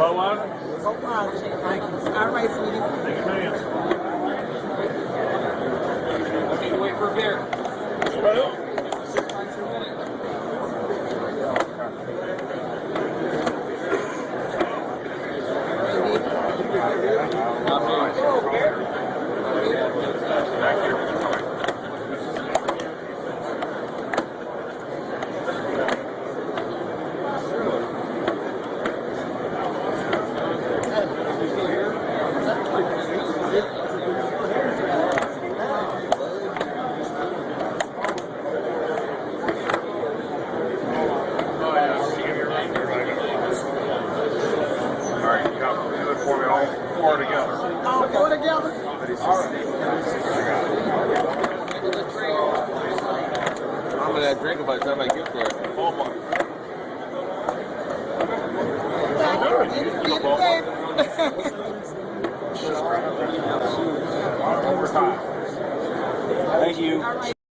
Budweiser? Budweiser. Thank you. All right, sweetie. Take a chance. Okay, wait for a beer. All four together? I'm gonna drink if I time I get there. Thank you.